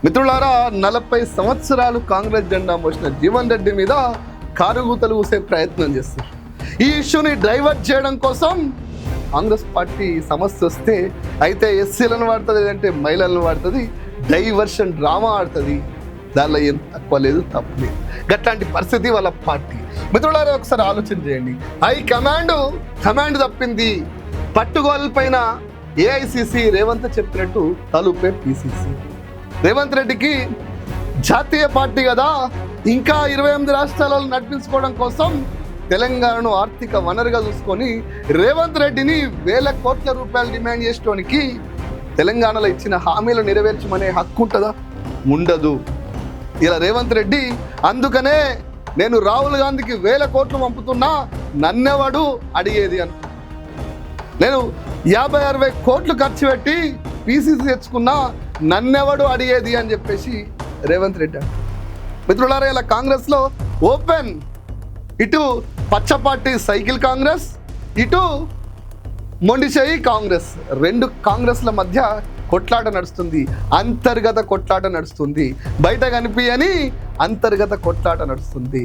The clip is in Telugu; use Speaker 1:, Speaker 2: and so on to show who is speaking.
Speaker 1: మిత్రులారా, 40 సంవత్సరాలు కాంగ్రెస్ జెండా మోసిన జీవన్ రెడ్డి మీద కారుగూతలు ఊసే ప్రయత్నం చేస్తారు. ఈ ఇష్యూని డైవర్ట్ చేయడం కోసం కాంగ్రెస్ పార్టీ సమస్య వస్తే అయితే ఎస్సీలను వాడుతుంది, లేదంటే మహిళలను వాడుతుంది, డైవర్షన్ డ్రామా ఆడుతుంది. దానిలో ఏం తక్కువ లేదు, తప్పు లేదు. గట్లాంటి పరిస్థితి వాళ్ళ పార్టీ. మిత్రులారా, ఒకసారి ఆలోచన చేయండి. హై కమాండ్ తప్పింది. పట్టుగోల పైన ఏఐసిసి రేవంత్ చెప్పినట్టు తలుపే పిసిసి. రేవంత్ రెడ్డికి జాతీయ పార్టీ కదా, ఇంకా 28 రాష్ట్రాలను నడిపించుకోవడం కోసం తెలంగాణను ఆర్థిక వనరుగా చూసుకొని రేవంత్ రెడ్డిని వేల కోట్ల రూపాయలు డిమాండ్ చేసుకోవడానికి తెలంగాణలో ఇచ్చిన హామీలు నెరవేర్చమనే హక్కు ఉంటుందా? ఉండదు. ఇలా రేవంత్ రెడ్డి అందుకనే నేను రాహుల్ గాంధీకి 1000 కోట్లు పంపుతున్నా, నన్నెవడు అడిగేది అని. నేను 50-60 కోట్లు ఖర్చు పెట్టి పీసీసీ తెచ్చుకున్నా, నన్నెవడు అడిగేది అని చెప్పేసి రేవంత్ రెడ్డి. మిత్రులారా, ఇలా కాంగ్రెస్లో ఓపెన్, ఇటు పచ్చ పార్టీ సైకిల్ కాంగ్రెస్, ఇటు మొండిచేయి కాంగ్రెస్, 2 కాంగ్రెస్ల మధ్య కొట్లాట నడుస్తుంది. అంతర్గత కొట్లాట నడుస్తుంది. బయట కనిపించని అంతర్గత కొట్లాట నడుస్తుంది.